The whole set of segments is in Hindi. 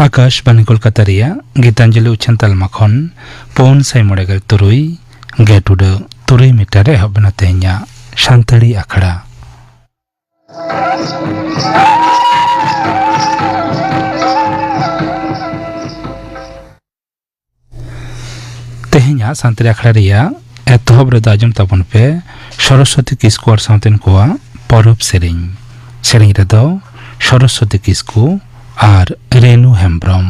आकाशवाणी कोलकाता गीतांजलि उच्छन तालमा खन पौन साई मोड़ेगल तुरुई गेटुड तुरुई मीटर एहबना तेहኛ शांतड़ी आखड़ा तेहኛ शांतड़ी आखड़ा रिया एतहब रे दाजम ताबन पे सरस्वती किस्कु और साउतेन कोआ परब सेरिंग सेरिंग रे दो सरस्वती किस्कु और रेणु हेम्ब्रम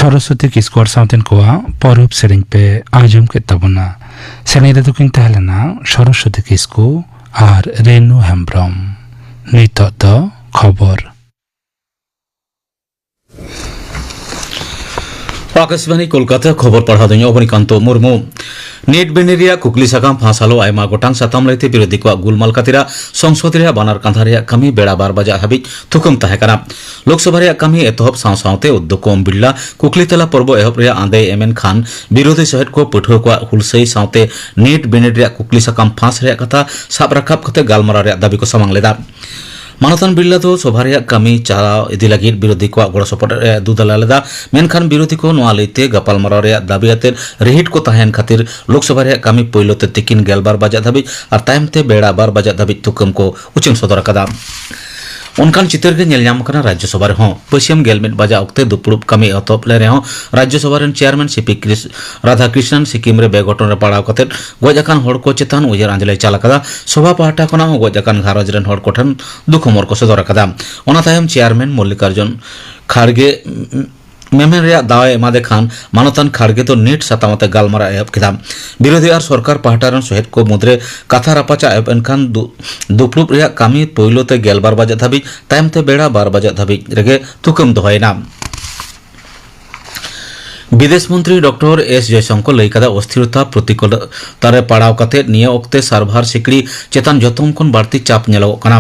सरस्वती किस्कु और साउतेन कोआ परब सेरिंग पे आजम के तबना सेरिंग रे दुकिन तहलना सरस्वती किस्कु और रेणु हेम्ब्रम नितो द खबर आकाशवाणी कोलकाता खबर पढ़ादों अबनिकांत मुर्मू नेट बेनेरिया कुकली साकाम फांसालो आयमा गोटांग साताम लाइते बिरोधी को गुलमाल कातिरा संसद रे बानार कांधा रे कमी बेड़ा बार बजा हाबि थुकुम ताहे कना लोकसभा रे कमी एतहब साव सावते उद्योग कोम बिल्ला कुकली तला पर्व एहब रे आंदे एमएन खान बिरोधी सहित को पठो को हुलसई सावते नेट बेनेरिया कुकली साकाम फांस रे कथा साब रखाब कते गालमारा रे दाबी को समंग लेदा मानतान बिल्ला तो सभा रे कमी चालाव इदी लगी बिरोधी को गड़ सपोर्ट दुदला लेदा मेनखान बिरोधी को नोआ लेते गपालमाराव रे दाबी आते रिहिट को ताहेन खातिर लोकसभा रे कमी पयलोते तिकिन गेलबार बजा धाबी और तायमते बेड़ा बार बजा धाबी तुकम को उचिन सदर कदा उनकान चितर के नेल कना राज्यसभा रे पश्चिम गेलमिट बजा अक्ते दुपुड़ुब कमी अतोप ले रहे राज्यसभा रे चेयरमैन सीपी राधाकृष्णन सिक्किम रे बेगठन रे पड़ाव कते गजाकान हड़ को चेतान उजर आंजलि चाला कदा सभा पाहटा खना गजाकान घारज रेन हड़ कोठन दुख मोर को सदर कदा ओना तायम चेयरमैन मल्लिकार्जुन खाड़गे मेमेन रे दावा एमादे खान मानतान खाड़गे तो नेट सातामते गालमारा एहब किदा बिरोधी और सरकार पाहटारन सहित को मुद्रे कथा रापाचा एब एनखान दुपलुप रे कामी पयलोते गेलबार बजा धाबी तायमते बेड़ा बार बजा धाबी रेगे तुकम दोहयना विदेश मंत्री डॉक्टर एस जयशंकर लैकादा अस्थिरता प्रतिकूलता पड़ाव कते निया ओक्ते सार्भार सिकड़ी चेतान जतम खन बाड़ती चाप नेलोग कना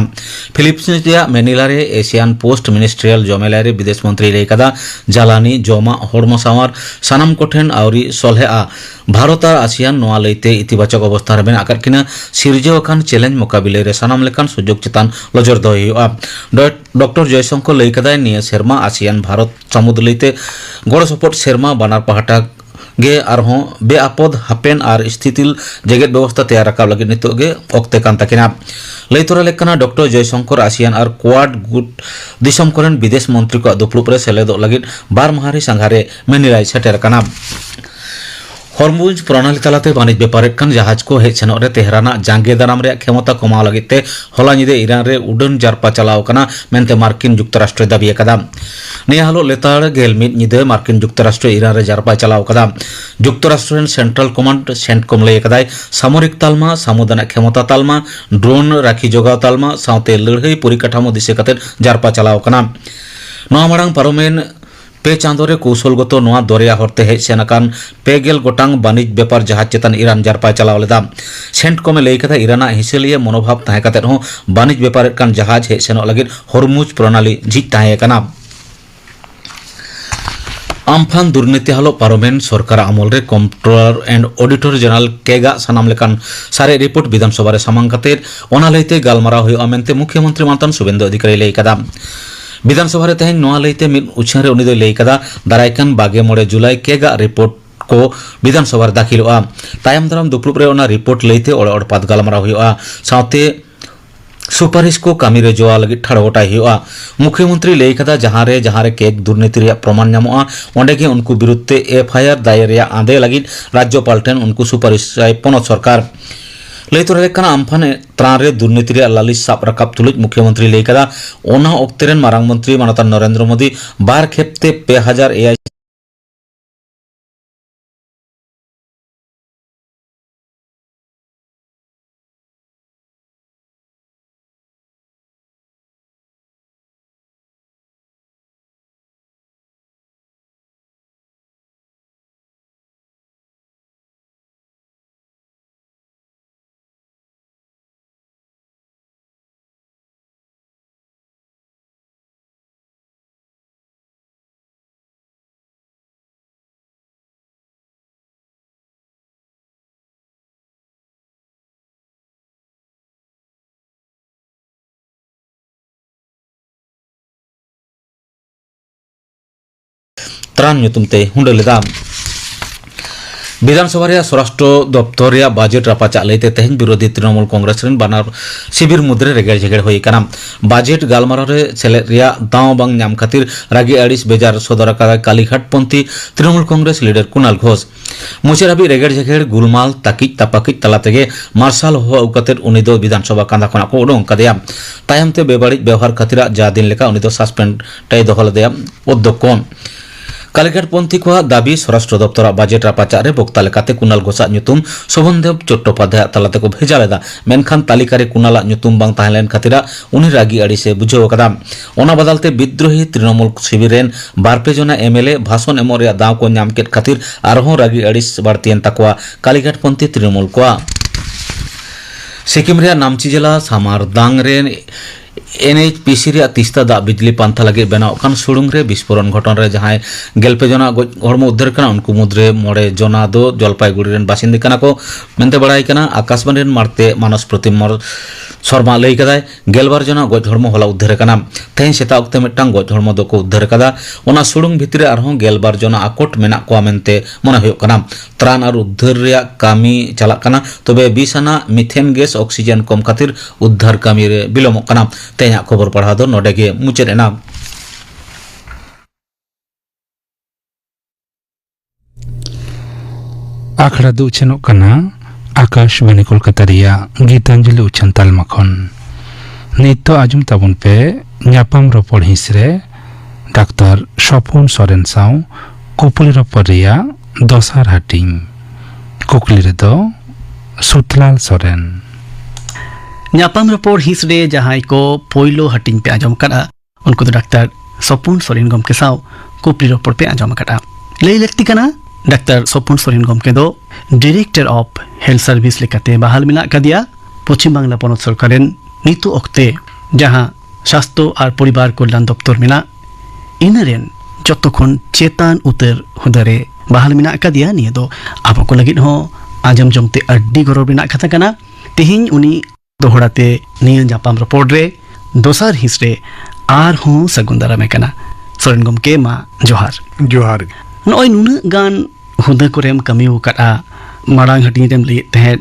फिलिप्स रे मेनिला रे एशियान पोस्ट मिनिस्ट्रियल जमेला रे विदेश मंत्री लैकादा जालानी जमा हड़मो सामार सानाम कोठेन आवरी सलहे आ भारत और आसियान नोआ लैते इतिबाचक अवस्था रे आकार किना सिरजेव खान चैलेंज मुकाबिले रे सानाम लेकान सुजोग चेतान नजर दोहियोआ डॉक्टर जयशंकर लैकादा निया सेरमा आसियान भारत समुद्र लैते गड़ सपोर्ट सेरमा बानार पाहटा गे आरहों बेआपद हापेन और स्थितिल जेगेट व्यवस्था तैयार रखा लगे नितोगे ओक्ते कान तकिना लैतोरा लेकना डॉक्टर जयशंकर आसियान और क्वाड गुट दिसम करेन विदेश मंत्री को दुपलुप रे सेलेदो लगे बार माहारी संघारे मेनिलाई सेटेर कना हरमुज प्रणाली तलाते बानिज बेपारेट कान जहाज को हेज सेनों रे तेहराना जांगे दाराम रे क्षमता कमाव लगिते हला निदे ईरान रे उड़न जारपा चलाव कना मेनते मार्किन जुक्तराष्ट्र दाबी कदा निया हलो लेतार गेलमिद निदे मार्किन जुक्तराष्ट्र ईरान रे जारपा चलाव कदा जुक्तराष्ट्र सेंट्रल कमांड सेंटकम ले कदाय सामरिक तालमा सामुदानिक क्षमता तालमा ड्रोन राखी जोगाव तालमा सावते लड़हई परिकाठामो दिसे कते जारपा चलाव कना नोआ मारांग पारोमेन पे चांदोरे कौशलगत नोआ दरिया हरते हेज सेनाकान पेगेल गोटांग बानिज बेपार जहाज चेतान ईरान जारपा चलाव लेदा सेंटकमे लई कथा ईराना हिसेलिया मनोभाव ताहे कते हो बानिज बेपार कान जहाज हेज सेनो लगिद हरमुज प्रणाली झिज ताहे कना आमफान दुर्नीति हलो पार्लियामेंट सरकार आमल रे कंट्रोलर एंड ऑडिटर जनरल केगा सानाम लेकान सारे रिपोर्ट विधानसभा रे सामांग कते ओना लैते गालमारा होय मेनते मुख्यमंत्री मानतान शुभेंदु अधिकारी लई कदा विधानसभा रे तेहेन नोआ लैते मिद उछारे उनी दो लई कदा दारायकान 22 जुलाई केगा रिपोर्ट को विधानसभा रे दाखिलोआ तायम दाराम दुपलुप रे ओना रिपोर्ट लैते ओड़ पात गालमारा होयआ साथे सुपारिश को कामी रे जोआ लगी ठाड़गोटा हुआ मुख्यमंत्री लई कदा जहां रे केक दुर्नीति रे प्रमाण नामोआ ओंडे के उनको विरुद्धे एफआईआर दायर रे आंदे लगी राज्यपाल ठेन उनको सुपारिश पनत सरकार लैतोरा लेकना आमफाने त्राण रे दुर्नीति रे लालिश साब रकाब तुलुज मुख्यमंत्री लई कदा ओना ओक्तेरेन मारांग मंत्री मानता नरेंद्र मोदी बार खेपते 2000 त्राण ᱧᱩᱛᱩᱢᱛᱮ ᱦᱩᱸᱰᱟᱹ ᱞᱮᱫᱟ विधानसभा रे स्वराष्ट्र दफ्तर रे बजट रापाचा लेते तेहन विरोधी तृणमूल कांग्रेस रेन बानार शिविर मुद्रे रेगेड़ झेगेड़ होई कना बजट गालमारा रे सेलेद रिया दाव बांग नाम खातिर रागी आड़िस बेजार सदर का कालीघाट पंथी तृणमूल कांग्रेस लीडर कुणाल घोष मुचेराबी रेगेड़ झेगेड़ गुलमाल ताकिज तापाकिज तलातेगे मार्शल हो उकतेर उनी दो विधानसभा कांदा खना को उडों कदेया तायमते बेबाड़िज व्यवहार खातिर जा दिन लेका उनी दो सस्पेंड टाई दोहल देया उद्योग कोन कालीघाट पंथी को दाबी स्वराष्ट्र दफ्तर बजेट रापाचारे बक्ता लेकाते कुणाल घोषा ᱧᱩᱛᱩᱢ शोभनदेव चट्टोपाध्याय तालातेको भेजा लेदा मेनखान तालिकारे कुणाल ᱧᱩᱛᱩᱢ बांग ताहेलेन खातिरा उनी रागी अड़ीसे बुझाव कदा ओना बदलते विद्रोही तृणमूल शिविर रेन बारपे जना एमएलए भाषण एमो रेया दाव को नाम केद खातिर आरहों रागी अड़ीस बाड़तीयन तकवा कालीघाट पंथी तृणमूल को सिक्किम रेया नामची जिला सामारदांग रे NHPC रे तिस्ता दा बिजली पांथा लगे बनाव कान सुड़ुंग रे विस्फोरण घटन रे जहां गेलपे जना हड़मो उद्धार कना उनको मुद्रे मोड़े जना दो जलपाईगुड़ी रेन बासिंदे कना को मेनते बड़ाई कना आकाशवाणी रेन मारते मानस प्रतिम शर्मा लई कदाय गेलबार जना गज हड़मो होला उद्धार कना तेन सेता वक्ते मिटटांग गज हड़मो दो को उद्धार कदा ओना सुड़ुंग भितरे आरहों गेलबार जना आकोट मेना को मेनते मने हुयो कना त्राण और उद्धार रेया कामी चला कना तबे 20 आना मिथेन गैस ऑक्सीजन कम खातिर उद्धार कामी रे बिलमो कना तेया खबर पढ़ा दो नोडेगे मुचेद एना आखड़ा दो उछनो कना आकाशवाणी कोलकाता रिया गीतांजलि उछन तालमा खन नित्य आजुम ताबुन पे ᱧᱟᱯᱟᱢ ᱨᱚᱯᱚᱲ ᱦᱤᱸᱥ ᱨᱮ ᱰᱟᱠᱛᱟᱨ ᱥᱚᱯᱚᱱ ᱥᱚᱨᱮᱱ ᱥᱟᱶ ᱠᱩᱠᱞᱤ ᱨᱚᱯᱚᱲ ᱨᱮᱭᱟᱜ ᱫᱚᱥᱟᱨ ᱦᱟᱹᱴᱤᱧ ᱠᱩᱠᱞᱤ ᱨᱮᱫᱚ ᱥᱩᱛᱞᱟᱞ ᱥᱚᱨᱮᱱ ᱧᱟᱯᱟᱢ ᱨᱚᱯᱚᱲ ᱦᱤᱸᱥ ᱨᱮ ᱡᱟᱦᱟᱸᱭ ᱠᱚ ᱯᱳᱭᱞᱳ ᱦᱟᱹᱴᱤᱧ ᱯᱮ ᱟᱸᱡᱚᱢ ᱠᱟᱫᱟ ᱩᱱᱠᱩ ᱫᱚ ᱰᱟᱠᱛᱟᱨ ᱥᱚᱯᱚᱱ ᱥᱚᱨᱮᱱ ᱜᱚᱢᱠᱮ ᱥᱟᱶ ᱠᱩᱠᱞᱤ ᱨᱚᱯᱚᱲ ᱯᱮ ᱟᱸᱡᱚᱢ ᱠᱟᱫᱟ ᱞᱟᱹᱭ ᱞᱟᱹᱠᱛᱤ ᱠᱟᱱᱟ ᱰᱟᱠᱛᱟᱨ ᱥᱚᱯᱚᱱ ᱥᱚᱨᱮᱱ ᱜᱚᱢᱠᱮ ᱫᱚ ᱰᱤᱨᱮᱠᱴᱚᱨ ᱚᱯᱷ ᱦᱮᱞᱛᱷ ᱥᱟᱨভিᱥ ᱞᱮᱠᱟᱛᱮ ᱵᱟᱦᱟᱞ ᱢᱮᱱᱟᱜ ᱠᱟᱫᱮᱭᱟ ᱯᱚᱪᱷᱤᱢ ᱵᱟᱝᱞᱟ ᱯᱚᱱᱚᱛ ᱥᱚᱨᱠᱟᱨ ᱨᱮᱱ ᱱᱤᱛᱚᱜ ᱚᱠᱛᱮ ᱡᱟᱦᱟᱸ ᱥᱟᱥᱛᱷᱚ ᱟᱨ ᱯᱚᱨᱤᱵᱟᱨ ᱠᱚᱞᱭᱟᱱ ᱫᱚᱯᱛᱚᱨ ᱢᱮᱱᱟᱜ ᱤᱱᱟᱹ ᱨᱮᱱ ᱡᱚᱛᱚ ᱠᱷᱚᱱ ᱪᱮᱛᱟᱱ ᱩᱛᱟᱹᱨ ᱦᱩᱫᱟᱹᱨᱮ ᱵᱟᱦᱟᱞ ᱢᱮᱱᱟᱜ ᱠᱟᱫᱮᱭᱟ ᱱᱤᱭᱟᱹ ᱫᱚ ᱟᱵᱚ ᱠᱚ ᱞᱟᱹᱜᱤᱫ ᱦᱚᱸ ᱟᱸᱡᱚᱢ ᱡᱚᱝᱛᱮ ᱟᱹᱰᱤ ᱜᱚᱨᱚᱵ ᱨᱮᱱᱟᱜ ᱠᱟᱛᱷᱟ ᱠᱟᱱᱟ ᱛᱮᱦᱮᱧ ᱩᱱᱤ दोहड़ाते निया जापाम रपोर्ट रे दोसार हिस रे आर हूँ सगुन दारामे कना सोरेन गमके मा जोहार जोहार नॉय नुन गान हुदा कोरेम कमी उकड़ा मारांग हटिंग तेम लिए तहे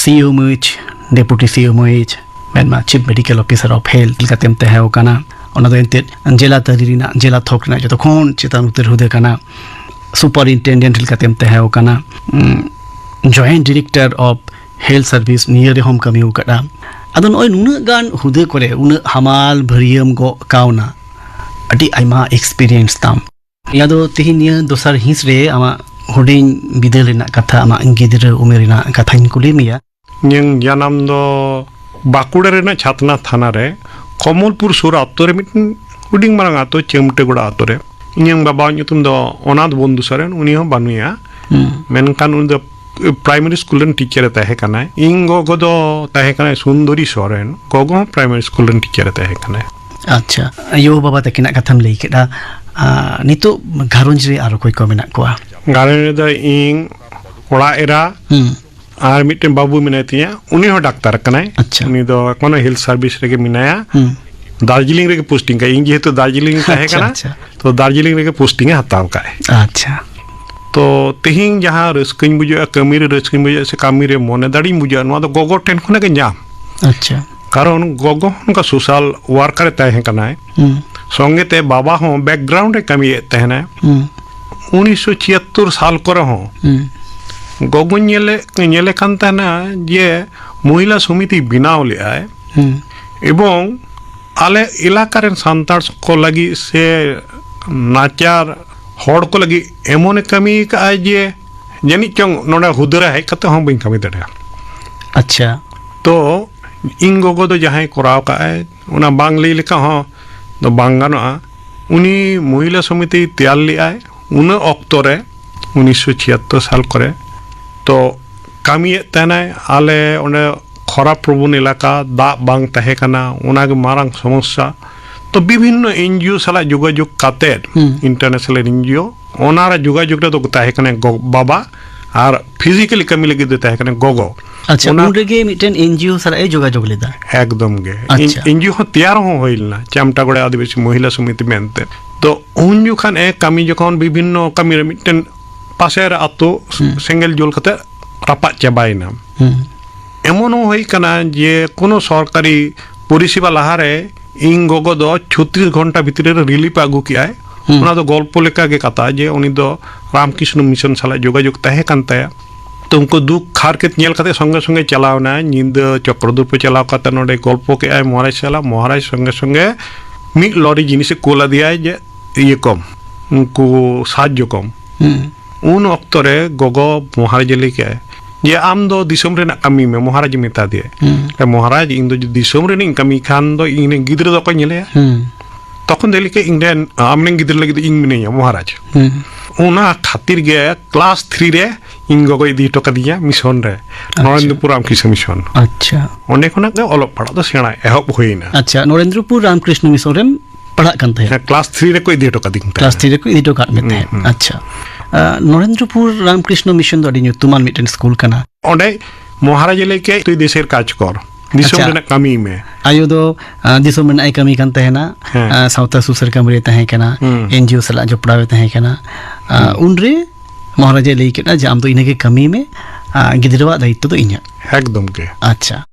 सीईओ मुच डेप्यूटी सीईओ मुच मेनमा chief medical officer of health लकातेम तहे उकाना ओना दो एंते जिला तरीना जिला थोकना जतो खोन चेतान उतर हुदे कना सुपरिनटेंडेंट लकातेम तहे उकाना joint director of health service नियर होम कमी उकड़ा अदो नॉय नुन गान हुदे कोरे उन हमाल भरियम गो कावना अटी आइमा एक्सपीरियंस ताम यादो तेहि निया दोसार हिंस रे आमा हुडिंग बिदल रेना कथा आमा गिदरे उमेर रेना कथा इन कुली मिया ᱧᱮᱝ ᱡᱟᱱᱟᱢ ᱫᱚ ᱵᱟᱸᱠᱩᱲᱟ ᱨᱮᱱᱟᱜ ᱪᱷᱟᱛᱱᱟ ᱛᱷᱟᱱᱟ ᱨᱮ ᱠᱚᱢᱚᱞᱯᱩᱨ ᱥᱩᱨ ᱟᱛᱳ ᱨᱮ ᱢᱤᱫᱴᱮᱱ ᱦᱩᱰᱤᱧ ᱢᱟᱨᱟᱝ ᱟᱛᱳ ᱪᱮᱢᱴᱮᱜᱩᱲᱟ ᱟᱛᱳ ᱨᱮ ᱤᱧᱟᱹᱝ ᱵᱟᱵᱟᱣᱟᱜ ᱧᱩᱛᱩᱢ ᱫᱚ ᱚᱱᱟᱛ ᱵᱚᱱᱫᱩ ᱥᱚᱨᱮᱱ ᱩᱱᱤ ᱦᱚᱸ ᱵᱟᱹᱱᱩᱭᱟ ᱢᱮᱱᱠᱷᱟᱱ ᱩᱱᱤ ᱫᱚ प्राइमरी स्कूल रेन टीचर तहे कना इन गोगो दो तहे कना सुंदरी Soren Gogo primary school rain teacher तहे कना अच्छा यो बाबा तकिना कथम लई केदा नितो घारंज रे आरो कोई को मेना कोआ घारंज रे द इन ओड़ा एरा आर मिटन बाबू मिनातिया उनी हो डॉक्टर कनाय उनी दो कोनो हेल्थ सर्विस रे के मिनाया दार्जिलिंग रे के पोस्टिंग का इन जेहेतु दार्जिलिंग तहे कना तो दार्जिलिंग रे के पोस्टिंग हताव का अच्छा तो तेहिंग जहाँ रस्कኝ बुझा कमी रे रस्कኝ बुझा से कमी रे मोने दाड़ी बुझा नवा दो गोगो टेन खने के नाम अच्छा कारण गोगो उनका सोशल वर्कर तहे कना संगे ते बाबा हो बैकग्राउंड रे कमी तहना 1976 साल करे हो गोगो नेले कान तहना जे महिला समिति बनाव ले आए एवं आले इलाका रे सांतार को लगी से नाचार हड़ को लगी एमोने कमी का जे जानी चंग नोडा हुदरा है कते हम बिन कमी दड़ा अच्छा तो इन गोगो दो जहां कराव का है उना बांगली लेका हो तो बांगानो उनी महिला समिति तैयार ले आए उन अक्तरे 1976 साल करे तो कमी तने आले ओने खराब प्रबुन इलाका दा बांग तहे कना उना के मारंग समस्या तो विभिन्न एनजीओ साला जोगाजोग काते इंटरनेशनल एनजीओ ओनारा जोगाजोग रे तो तहे कने बाबा और फिजिकली कमी लगी दे तहे कने गोगो अच्छा उन रेगे मिटन एनजीओ साला ए जोगाजोग लेदा एकदम गे एनजीओ हो तैयार हो होइलना चामटागोड़े आदिवासी महिला समिति मेनते तो उन जुखान ए कमी जखन विभिन्न कमी रे मिटन पासेर आतो सेंगेल जोल कते रापा चाबाइना एमन होई कना जे कोनो सरकारी परिसेवा लाहारे इन गोगो दो 36 घंटा भितर रिलीफ आगू किया उना दो गल्प लेका के कथा जे उनी दो रामकृष्ण मिशन साला जोगाजोग तहे कान ताया तो उनको दुख खार के नेल कते संगे संगे चलावना निंद चक्रदूर पे चलाव कते नोडे गल्प के आय महाराज साला महाराज संगे संगे मी लॉरी जिनिस कोला दिया जे ये कम उनको साहाଯ୍य कम उन ऑक्तो रे गोगो महाराज लेके जे आम दो दिसम रे ना कमी में महाराज मेता दिए महाराज इन दो दिसम रे नहीं कमी खान दो इन गिद्र दो को नेले तखन देली के इंडियन आमने गिद्र लगी इन मिने महाराज उना खातिर गे क्लास 3 रे इन गोगो इदी टका दिया मिशन रे नरेंद्रपुर रामकृष्ण मिशन अच्छा ओने खना के ओलो पढ़ा तो सेणा एहब होइना अच्छा नरेंद्रपुर रामकृष्ण मिशन रे पढ़ा kan teh क्लास 3 रे को इदी टका दिंग क्लास 3 रे को इदी टका में teh अच्छा नरेंद्रपुर रामकृष्ण मिशन दो अडी तुमान मिटन स्कूल kana ओंडे महाराज लेके तुई देशेर काज कर दिसम रे कमी में आयो दो दिसम रे आई कमी kan teh na साउथ सुसर कमरे तहे kana एनजीओ सला जपड़ावे तहे kana उनरे महाराज लेके ना जाम दो इने के कमी में गिदरवा दायित्व दो इnya एकदम के अच्छा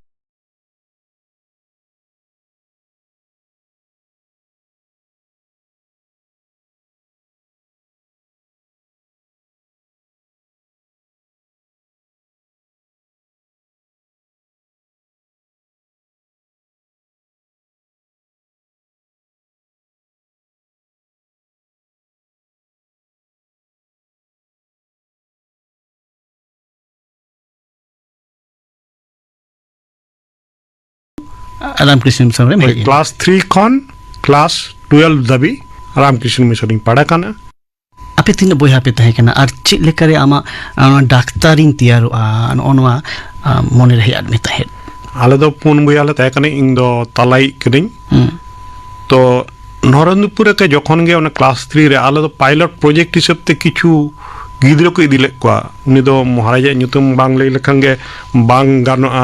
रामकृष्ण मिशन रे क्लास 3 खन क्लास 12 दबी रामकृष्ण मिशन पढ़ा काना आपे तीन बोया पे तहे kana ar chit lekare ama daktarin tiaro onwa mone rehi adme tahe आले दो पुन बोया ले तहे काना इन दो तलाई करिन तो नरेंद्रपुर के जखन गे ओना क्लास 3 रे आले दो पायलट प्रोजेक्ट हिसाब ते किछु गिद्र को इदिले को उनी दो महाराज नुतुम बांग ले लखन गे बांग गानोआ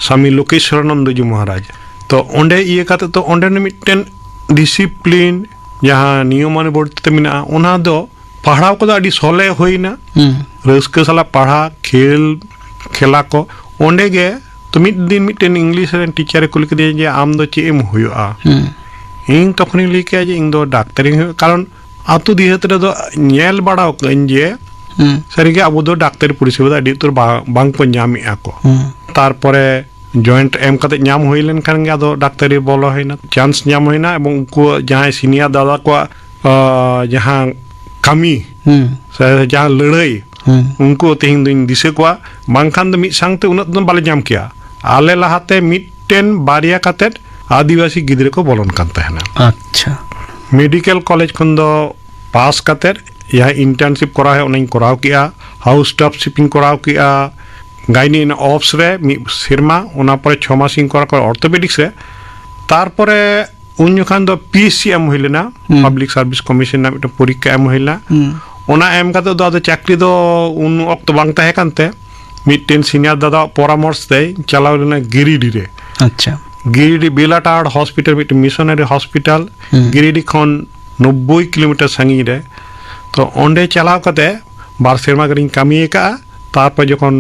स्वामी लोकेश्वरानंद जी महाराज तो ओंडे ये काते तो ओंडे ने मिटन डिसिप्लिन जहां नियमानुवर्ती मिना ओना दो पढ़ाव को अडी सोले होइना रस्क साला पढ़ा खेला को ओंडे गे तो मिट दिन मिटन इंग्लिश रे टीचर को लिख दे जे आम दो चेम हुआ इन तखनी लिखे जे इन दो डाक्टरिंग कारण आतु दिहत रे दो नेल बाड़ाव कन जे सरिगे अब दो डाक्टर परिसेवा अडी तोर बांग को ᱧᱟᱢᱮ ako तारपरे जॉइंट एम कते ᱧᱟᱢ होई लेन खान गे आदो डाक्टरी बोलो होइना चांस ᱧᱟᱢ होइना एवं उनको जहां सीनियर दादा को जहां कमी से जहां लड़ाई उनको तेहिं दिन दिसे को बांखान दो मिट सांगते उनत दो बाले ᱧᱟᱢ किया आले लहाते मिटटेन बारिया कते आदिवासी गिद्रे को बोलन कान तहना अच्छा मेडिकल कॉलेज खन दो पास कते यह इंटर्नशिप करा है उन्हें कराव किया हाउस स्टाफ शिपिंग कराव किया गाइनी इन ऑफ्स रे सिरमा उना पर 6 मास इन करा ऑर्थोपेडिक्स रे तार परे उन जखान दो पीसी एम होइलेना पब्लिक सर्विस कमीशन ना मिट परीक्षा एम होइला उना एम का दो चाकरी दो उन वक्त बांग तहे कानते मिटटेन सीनियर दादा परामर्श दे चलाव लेना गिरिडी रे अच्छा गिरिडी बेलाटाड़ हॉस्पिटल मिट मिशनरी हॉस्पिटल गिरिडी खन 90 किलोमीटर संगी रे तो ओंडे चलाव कते बार सेरमा गरिन कमी का तार पर जखन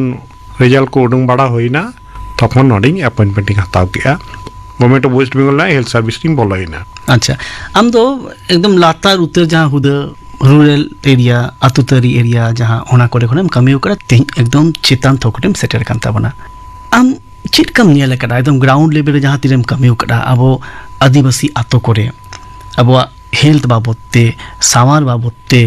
रिजल्ट को उडुंग बड़ा होइना तखन नडिंग अपॉइंटमेंट हताव किया गवर्नमेंट ऑफ वेस्ट बेंगल ना हेल्थ सर्विस टीम बोलइना अच्छा हम तो एकदम लातार उतर जहां हुद रूरल एरिया अतुतरी एरिया जहां ओना करे खनम कमी उकरा एकदम चेतन थोकटेम सेटर कान ताबना आम चिट कम नियल कदा एकदम ग्राउंड लेवल जहां तिरेम कमी उकड़ा अबो आदिवासी आतो करे अबो हेल्थ बाबतते सामार बाबतते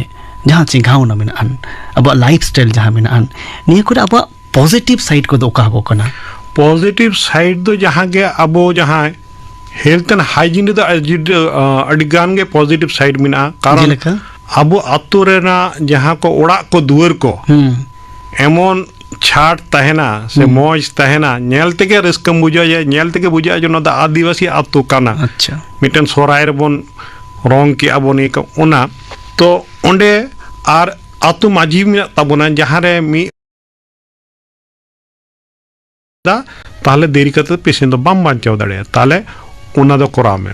जहां चिंगाव न मेन अन अब लाइफस्टाइल जहां मेन अन निये को अब पॉजिटिव साइड को दोका हो कना पॉजिटिव साइड दो जहां के अब जहां हेल्थ एंड हाइजीन दो अडिगान के पॉजिटिव साइड मेना कारण अब आतो रेना जहां को ओड़ा को दुवर को एमन छाट तहना से मौज तहना नेल तेगे रिस्क बुझा जे नेल तेगे बुझा जो न आदिवासी आतो काना अच्छा मिटन सोराय रबन रंग की आबोनी का ओना तो ओंडे आर आतो माझी में तबना जहां रे मी ताले देरी करते पेशेंट बम बांचाव दाड़े ताले ओना दो कोरा में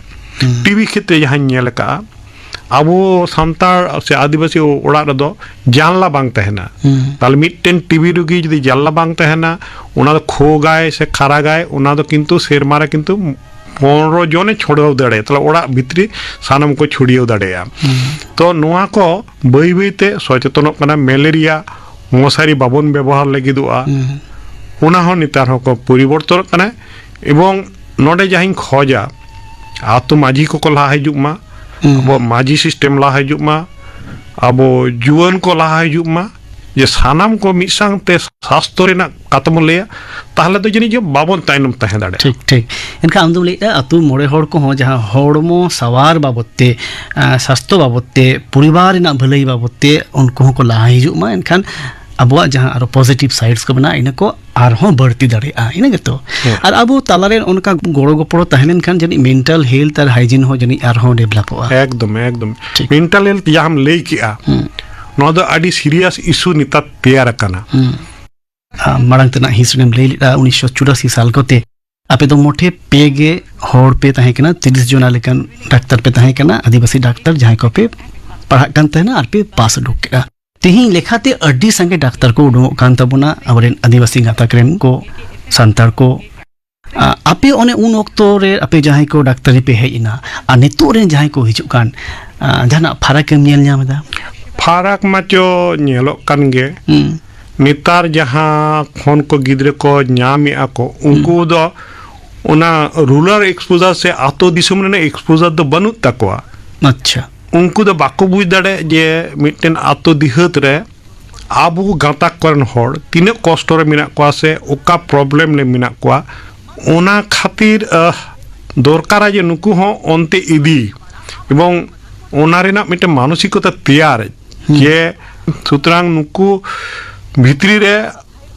टीवी क्षेत्र जहां नेल का अब सानतार से आदिवासी ओड़ा रदो जानला बांग तहना ताले मिटन टीवी रुगी जदी जानला बांग तहना ओना दो खो गाय से खारा गाय ओना दो किंतु शेरमारा किंतु 15 जने छोड़ाव दाड़े तला ओड़ा भितरी सानम को छुड़ियो दाड़े तो नोआ को बई बईते सचेतन कना मलेरिया मशारी बाबन व्यवहार लगिदुआ ओना हो नितार हो को परिवर्तन कना एवं नोडे जहां खोजा आतो माझी को ला हजुमा अब माझी system La हजुमा abo juan ko laha hijug ma je sanam ko mid sangte sastro renak kata mon leya tahle do jani je babon tainum tahen dare ठीक ठीक इनका आमदम लेता अतु मोड़े हड़ को हो जहाँ हड़मो सवार बाबते स्वास्थ्य बाबते परिवार ना भलाई बाबते उनको को लाहा हिजुग मा इनखान अबुआ जहाँ आरो पॉजिटिव साइड्स को बना इनको आरहों बढ़ती दड़े इन गेतो और अब तालारे उनका गोड़ो गोपड़ो तहलेन खान जनी मेंटल हेल्थ और हाइजीन हो जनी आरहों डेवलप हो एकदम मेंटल हेल्थ या हम ले किया नो दो अडी सीरियस इशू निता तैयार करना मारंग तना हिस्ट्री ले 1984 साल को ते आपे तो मोटे पेगे होड़ पे तहे कना 30 जोना लेकन डॉक्टर पे तहे कना आदिवासी डॉक्टर जहां को पे पढ़ा कांते ना आर पे पास डुकेगा तिही लेखाते अड्डी संगे डॉक्टर को उडो कांता बुना अबरेन आदिवासी गाताकरेन को संतार को आपे ओने उन ओक्तो रे आपे जहां को डॉक्टरी पे है इना आ नितो रे जहां को हिजु कान जहां फरक नेल ᱧᱟᱢदा फरक माचो नेलो कानगे नितार जहां फोन को गिद्रे को ᱧᱟᱢᱮ ako उनको दो ओना रूरल एक्सपोजर से आतो दिसम रे एक्सपोजर दो बनुत तकवा अच्छा उनको दो बाको बुझ दाड़े जे मिटन आतो दिहत रे आबू गाता करन होड़ तिने कष्ट रे मिना कोआ से ओका प्रॉब्लम ले मिना कोआ ओना खातिर दरकारा जे नुकु हो ओनते इदी एवं ओना रेना मिटे मानसिकता तैयार जे सुतरां नुकु भितरी रे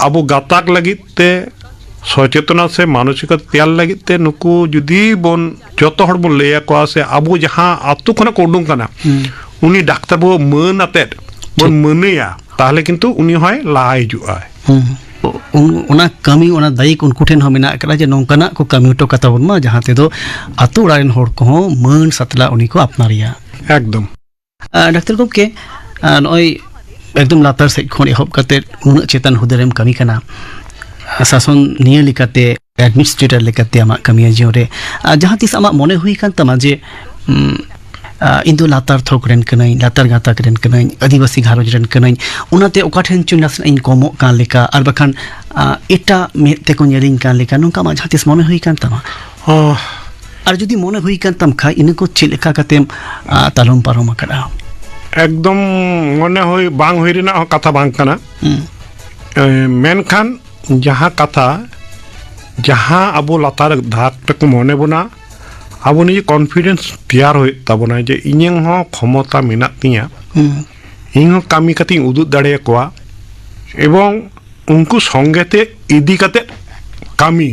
आबू गाताक लगित ते सचेतना से मानसिकता तैयार लगित ते नुकु जुदी बोन जतो हड़ बोन लेया कोआ से आबू जहां आतु खना को उडुं कना उनी डॉक्टर बो मन अतेट बोन मनेया ताहले किंतु उनी होय लाहा हिजुआ उना कमी उना दायिक उनको ठेन हो मेना करा जे नोंकना को कमी तो कता बन मा जहां ते दो आतु उड़ारेन होड़ को मन सतला उनी को अपनारिया एकदम डॉक्टर को के नय एकदम लातार से खोन एहब कते उन चेतन हुदरेम कमी कना शासन निये लिकाते एडमिनिस्ट्रेटर लिकाते आमा कमी जियोरे जहां तिस आमा मने हुई कान तमा जे इंदु लातार थोकरेन कनाई लातार गाता करेन कनाई आदिवासी घारोज रेन कनाई उनाते ओकाठेन चुनास इन कोमो कान लेका आर बखान एटा मेते को नेलिन कान लेका नोंका मा जहां तिस मने हुई कान तमा आर जुदी मने हुई कान तम खा इनको चिलेका कतेम तालम पारम करा एकदम मने होई बांग होई रेना कथा बांग कना मेनखान जहां कथा जहां अबो लातार धाक तक मने बना अबो नि कॉन्फिडेंस तैयार होय ताबोना जे इᱧ हो क्षमता मेना तिया ᱤᱧ ᱦᱚᱸ ᱠᱟᱹᱢᱤ ᱠᱟᱛᱮᱧ ᱩᱫᱩᱜ ᱫᱟᱲᱮ ᱠᱚᱣᱟ এবং उनको संगेते इदी कते कामी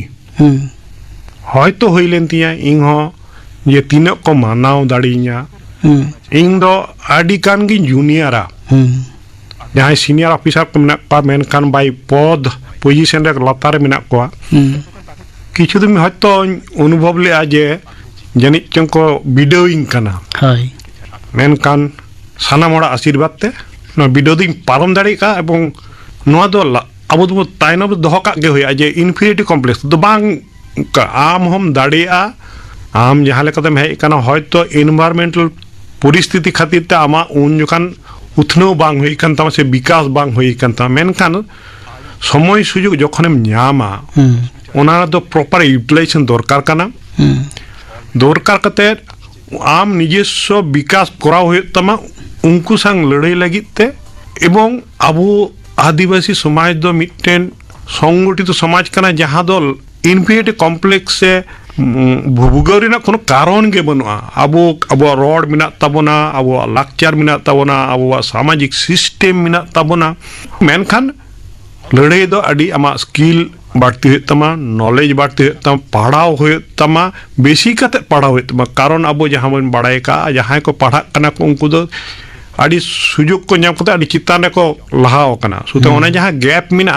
हयतो होइलेन तिया ᱤᱧ ᱦᱚᱸ जे तीनक को मानाव दाड़ी냐 ᱤᱧ ᱫᱚ आडी कान गी जूनियरा जहां सीनियर ऑफिसर को मेना पा मेनखान बाई पद पोजीशन रे लातार मेना कोआ किछु दिन हयतो अनुभव ले आजे जनित चंको बिडोइंग कना हाय मेनखान साना मोड़ा आशीर्वाद ते न बिडो दिन पारम दाड़ी का एवं नोआ दो अब दो ताइनब दोह का गे होया जे इन्फिनिटी कॉम्प्लेक्स दो बांग का आम हम दाड़िया आम जहां लेकाते हे कना हयतो एनवायरमेंटल परिस्थिति खातिर ते आमा उन जुकान उथनो बांग होई कान तमा से विकास बांग होई कान तमा मेनखान समय सुयोग जखनेम ᱧᱟᱢᱟ ओना दो प्रॉपर यूटिलाइजेशन दरकार कना दरकार कते आम निजेस्व विकास कराव होय तमा उनको संग लड़ाई लगित ते एवं अबो आदिवासी समाज दो मिटेन संगठित समाज कना जहां दो इन्फिनिटी कॉम्प्लेक्स से भूगोल ना कोनो कारण के बनुआ अबो अबो रोड मिना तबोना अबो लाक्चर मिना तबोना अबो सामाजिक सिस्टम मिना तबोना मेनखान लड़ाई दो अडी आमा स्किल बढ़ती है तमा नॉलेज बढ़ती है तमा पढ़ाव हो तमा बेसी कते पढ़ाव हो तमा कारण अब जहां बन बड़ाई का जहां को पढ़ा कना को उनको दो आडी सुजुग को ᱧᱟᱢ कते आडी चितान को लहाव कना सुते ओना जहां गैप मिना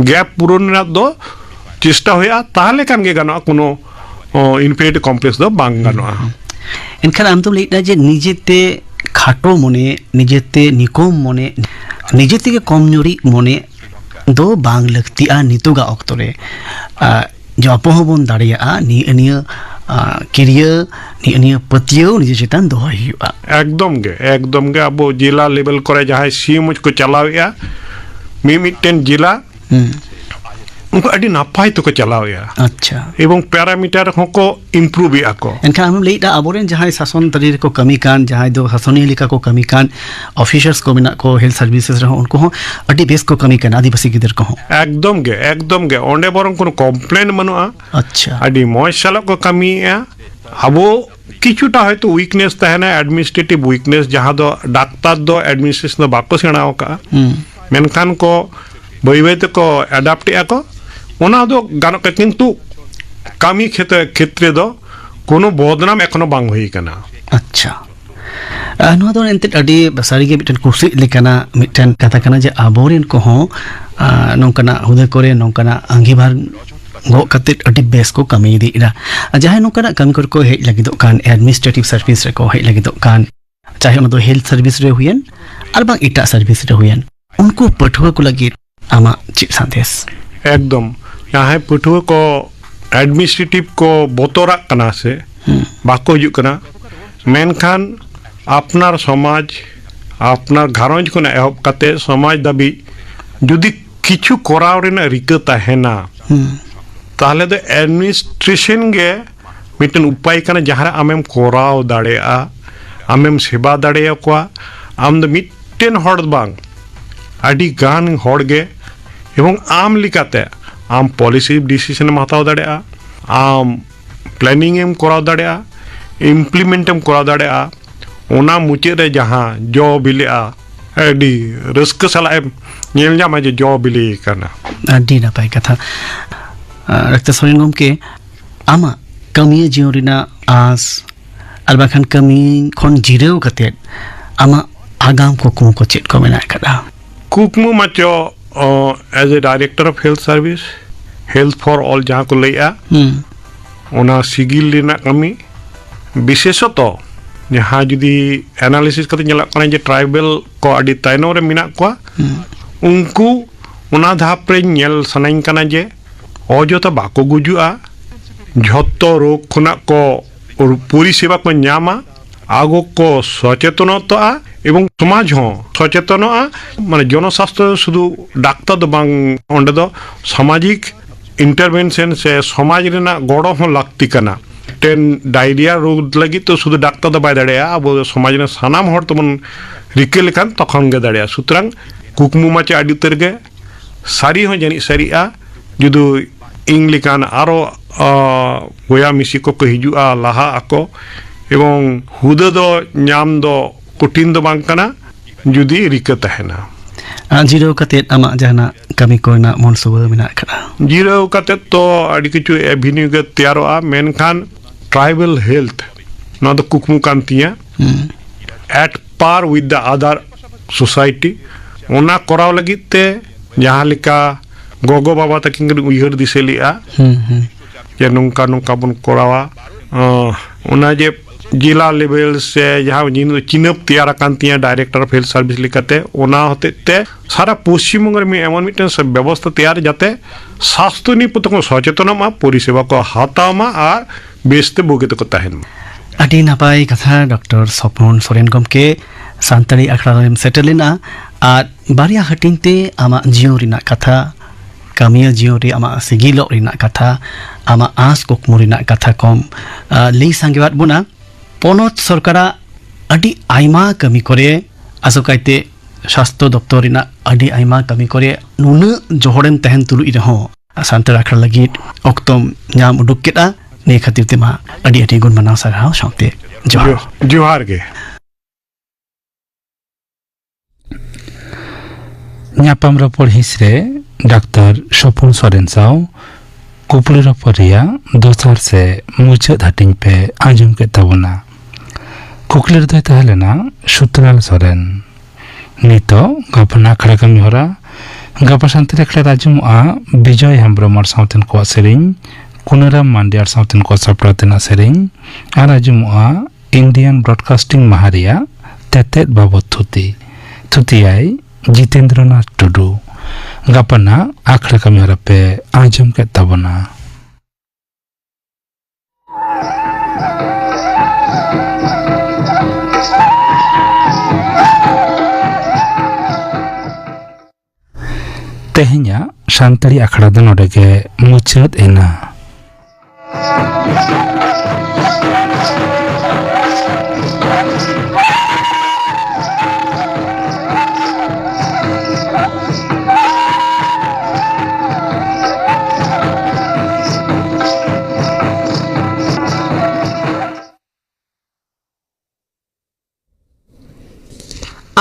गैप पूरण ना दो चेष्टा होया ताहले कान गे गानो कोनो इन्फिनिटी कॉम्प्लेक्स दो बांग गानो इनखान आम तो लेटा जे निजेते खाटो मने निजेते निकोम मने निजेते के कमजोरी मने दो बांग लगती नितोगा ऑक्तो रे जो अपोहबन दाड़िया निया कैरियर निया पतियो निजे चेतन दो हुआ एकदम गे अब जिला लेवल करे जहां सीएम को चलावेया मिमिटेन जिला उनको अड़ी नापाय तो को चलाव या अच्छा एवं पैरामीटर को इम्प्रूव या को एनखान हम लेदा आबोरेन जहां शासन तरीके को कमी कान जहां दो शासनीय लिका को कमी कान ऑफिसर्स को बिना को हेल्थ सर्विसेज रहो उनको हो अड़ी बेस को कमी कान आदिवासी गिदर को हो एकदम गे ओंडे बरम कोनो कम्प्लेन मनुआ अच्छा अड़ी मौज सालक को कमी या अबो किछुटा हयतो वीकनेस तहना एडमिनिस्ट्रेटिव वीकनेस जहां दो डाक्टर दो एडमिनिस्ट्रेशन दो बाको सेणाव का मेनखान को बई बई को एडाप्ट या को ओना दो गानो के किंतु कामी क्षेत्र दो कोनो बदनाम एखनो बांग होई कना अच्छा ᱱᱚᱣᱟ ᱫᱚ ᱮᱱᱛᱮᱫ ᱟᱹᱰᱤ ᱥᱟᱹᱨᱤᱜᱮ ᱢᱤᱫᱴᱮᱱ ᱠᱩᱥᱤ ᱞᱮᱠᱟᱱᱟᱜ ᱢᱤᱫᱴᱮᱱ ᱠᱟᱛᱷᱟ ᱠᱟᱱᱟ ᱡᱮ ᱟᱵᱚᱨᱮᱱ ᱠᱚᱦᱚᱸ ᱱᱚᱝᱠᱟᱱᱟᱜ ᱦᱩᱫᱟᱹ ᱠᱚᱨᱮ ᱱᱚᱝᱠᱟᱱᱟᱜ ᱟᱸᱜᱤᱵᱷᱟᱨ ᱜᱚᱜ ᱠᱟᱛᱮᱫ ᱟᱹᱰᱤ ᱵᱮᱥ ᱠᱚ ᱠᱟᱹᱢᱤ ᱤᱫᱤᱭᱮᱫᱟ ᱡᱟᱦᱟᱸᱭ ᱱᱚᱝᱠᱟᱱᱟᱜ ᱠᱟᱹᱢᱤ ᱠᱚᱨᱮ ᱠᱚ ᱦᱮᱡ ᱞᱟᱹᱜᱤᱫᱚᱜ ᱠᱟᱱ ᱮᱰᱢᱤᱱᱤᱥᱴᱨᱮᱴᱤᱵᱷ ᱥᱟᱨᱵᱷᱤᱥ ᱨᱮᱠᱚ ᱦᱮᱡ ᱞᱟᱹᱜᱤᱫᱚᱜ ᱠᱟᱱ ᱪᱟᱦᱮ ᱚᱱᱟ ᱫᱚ ᱦᱮᱞᱛᱷ ᱥᱟᱨᱵᱷᱤᱥ ᱨᱮ ᱦᱩᱭᱮᱱ ᱟᱨ ᱵᱟᱝ ᱮᱴᱟᱜ ᱥᱟᱨᱵᱷᱤᱥ ᱨᱮ ᱦᱩᱭᱮᱱ ᱩᱱᱠᱩ ᱯᱟᱹᱴᱷᱩᱣᱟᱹ ᱠᱚ ᱞᱟᱹᱜᱤᱫ ᱟᱢᱟᱜ ᱪᱮᱫ ᱥᱟᱸᱫᱮᱥ एकदम यहाँ पठुआ को एडमिनिस्ट्रेटिव को बोतरा कना से बाको हजु कना मेनखान अपनार समाज अपनार घारंज को एहब काते समाज दाबी जुदी किछु कराव रेना रिका तहेना ताहले दो एडमिनिस्ट्रेशन गे मिटन उपाय कना जहां आमेम कराव दाड़ेया आमेम सेवा दाड़ेया को आम द मिटन हड़ बांग आदि गान हड़ गे एवं आम लिकाते आम पॉलिसी डिसीजन में हताव दाड़ेया आम प्लानिंग एम कराव दाड़ेया इम्प्लीमेंट एम कराव दाड़ेया ओना मुचाद रे जहां जो बिलेआ अडी रस्क साला एम नेल जामा जे जो बिले कना ᱟᱹᱰᱤ ᱱᱟᱯᱟᱭ ᱠᱟᱛᱷᱟ ᱰᱟᱠᱛᱟᱨ ᱥᱚᱨᱮᱱ ᱜᱚᱢᱠᱮ ᱟᱢᱟᱜ ᱠᱟᱹᱢᱤᱭᱟᱹ ᱡᱤᱭᱚᱱ ᱨᱮᱱᱟᱜ ᱟᱸᱥ ᱟᱨ ᱵᱟᱠᱷᱟᱱ ᱠᱟᱹᱢᱤ ᱠᱷᱚᱱ ᱡᱤᱨᱟᱹᱣ ᱠᱟᱛᱮᱫ ᱟᱢᱟᱜ ᱟᱜᱟᱢ ᱠᱩᱠᱢᱩ ko ᱪᱮᱫ ᱠᱚ ᱢᱮᱱᱟᱜ ᱟᱠᱟᱫᱟ कुकमु माचो as a director of health service health for all जहां को लैया ओना सिगिल लेना कमी विशेषत जहां जुदी एनालिसिस करते ñelak kana je ट्राइबल को अडी ताइनो रे मिना को उनको ओना धाप रे ñel सनाइन kana je अजोता बाको गुजुआ झत्तो रोग खुना को परिसेवा को ᱧामा आगो को सचेतनता एवं समाज हो सचेतन माने जनस्वास्थ्य शुधु डाक्तर दो बांग ओंडे दो सामाजिक इंटरवेंशन से समाज रेना गड़ो हो लगती कना टेन डायरिया रोग लगी तो शुधु डाक्तर दो बाय दाड़ेया अब समाज ने सानाम हर तमन रिके लेखान तखन गे दाड़ेया सुतरां कुकमु माचे आडि उतर गे सारी हो जानि सारिया जुदु इंग लेखान आरो गोया मिसी को हिजुआ लाहा आको एवं हुदा दो नाम दो कठिन दो बांग कना जुदी रिका तहेना जिराव कतेत आमा जहाना कमी कोना मनसुबा मेना करा जिराव कतेत तो आदि किछु एभिन्यू गे तैयारोआ मेनखान ट्राइबल हेल्थ ना दो कुकमु कांतिया at par with the other society ओना कराव लगिते जहां लिका गोगो बाबा तकिन उयहर दिसेलिया जे नोंका नोंका बन करावा ओना जे जिला लेवल से जहाँ जिन चिनप तैयार कांतिया डायरेक्टर ऑफ हेल्थ सर्विस लिखते ओना होते ते सारा पश्चिम बंग में एमन मिटन व्यवस्था तैयार जाते स्वास्थ्य निपुण को सचेतन मा परिसेवा को हातामा और बेस्ते बोगेते को तहन ᱟᱹᱰᱤ ᱱᱟᱯᱟᱭ ᱠᱟᱛᱷᱟ ᱰᱚᱠᱴᱚᱨ ᱥᱚᱯᱚᱱ ᱥᱚᱨᱮᱱ ᱜᱚᱢᱠᱮ ᱥᱟᱱᱛᱟᱲᱤ ᱟᱠᱷᱲᱟ ᱨᱮᱢ ᱥᱮᱴᱮᱨ ᱞᱮᱱᱟ ᱟᱨ ᱵᱟᱨᱭᱟ ᱦᱟᱹᱴᱤᱧ ᱛᱮ ᱟᱢᱟᱜ ᱡᱤᱭᱚᱱ ᱨᱮᱱᱟᱜ ᱠᱟᱛᱷᱟ ᱠᱟᱹᱢᱤᱭᱟᱹ ᱡᱤᱭᱚᱱ ᱨᱮ ᱟᱢᱟᱜ ᱥᱤᱜᱤᱞᱚᱜ ᱨᱮᱱᱟᱜ ᱠᱟᱛᱷᱟ ᱟᱢᱟᱜ ᱟᱸᱥ ᱠᱩᱠᱢᱩ ᱨᱮᱱᱟᱜ ᱠᱟᱛᱷᱟ ᱠᱚᱢ ᱞᱟᱹᱭ ᱥᱟᱸᱜᱮᱣᱟᱫ ᱵᱚᱱᱟ ᱯᱚᱱᱚᱛ ᱥᱚᱨᱠᱟᱨᱟᱜ ᱟᱹᱰᱤ ᱟᱭᱢᱟ ᱠᱟᱹᱢᱤ ᱠᱚᱨᱮ ᱟᱥᱚᱠᱟᱭᱛᱮ ᱥᱟᱥᱛᱷᱚ ᱫᱚᱯᱛᱚᱨ ᱨᱮᱱᱟᱜ ᱟᱹᱰᱤ ᱟᱭᱢᱟ ᱠᱟᱹᱢᱤ ᱠᱚᱨᱮ ᱱᱩᱱᱟᱹᱜ ᱡᱚᱦᱚᱲᱮᱢ ᱛᱟᱦᱮᱱ ᱛᱩᱞᱩᱡ ᱨᱮᱦᱚᱸ ᱥᱟᱱᱛᱟᱲ ᱟᱠᱷᱲᱟ ᱞᱟᱹᱜᱤᱫ ᱚᱠᱛᱚᱢ ᱧᱟᱢ ᱩᱰᱩᱠ ᱠᱮᱫᱟ ᱱᱤᱭᱟᱹ ᱠᱷᱟᱹᱛᱤᱨ ᱛᱮᱢᱟ ᱟᱹᱰᱤ ᱟᱹᱰᱤ ᱜᱩᱱ ᱢᱟᱱᱟᱣ ᱥᱟᱨᱦᱟᱣ ᱥᱟᱶᱛᱮ जोहार गे ᱧᱟᱯᱟᱢ ᱨᱚᱯᱚᱲ ᱦᱤᱸᱥ ᱨᱮ ᱰᱟᱠᱛᱟᱨ ᱥᱚᱯᱚᱱ ᱥᱚᱨᱮᱱ ᱥᱟᱶ ᱠᱩᱯᱲᱤ ᱨᱚᱯᱚᱲ ᱨᱮᱭᱟᱜ ᱫᱚᱥᱟᱨ ᱥᱮ ᱢᱩᱪᱟᱹᱫ ᱦᱟᱹᱴᱤᱧ ᱯᱮ ᱟᱸᱡᱚᱢ ᱠᱮᱫ ᱛᱟᱵᱚᱱᱟ ᱠᱩᱠᱞᱤ ᱨᱮᱫᱚᱭ ᱛᱟᱦᱮᱸ ᱞᱮᱱᱟ ᱥᱩᱛᱨᱟᱞ ᱥᱚᱨᱮᱱ ᱱᱤᱛᱚᱜ ᱜᱟᱯᱟᱱ ᱟᱠᱷᱲᱟ ᱠᱟᱹᱢᱤ ᱦᱚᱨᱟ ᱜᱟᱯᱟ ᱥᱟᱱᱛᱟᱲ ᱟᱠᱷᱲᱟ ᱟᱸᱡᱚᱢᱚᱜᱼᱟ ᱵᱤᱡᱚᱭ ᱦᱮᱢᱵᱨᱚᱢ ᱟᱨ ᱥᱟᱶᱛᱮᱱ ᱠᱚᱣᱟᱜ ᱥᱮᱨᱮᱧ ᱠᱩᱱᱟᱨᱟᱢ ᱢᱟᱱᱰᱤ ᱟᱨ ᱥᱟᱶᱛᱮᱱ ᱠᱚᱣᱟᱜ ᱥᱟᱯᱲᱟᱣ ᱛᱮᱱᱟᱜ ᱥᱮᱨᱮᱧ ᱟᱨ ᱟᱸᱡᱚᱢᱚᱜᱼᱟ इंडियन ब्रॉडकास्टिंग महारिया तेतेत बाबत थुतियाई जितेंद्रनाथ टुडू गापना आखड़ा कमी हरा पे आंजम के तबना तेहኛ ᱥᱟᱱᱛᱟᱲᱤ ᱟᱠᱷᱲᱟ ᱫᱚ ᱱᱚᱰᱮ ᱜᱮ ᱢᱩᱪᱟᱹᱫ ᱮᱱᱟ।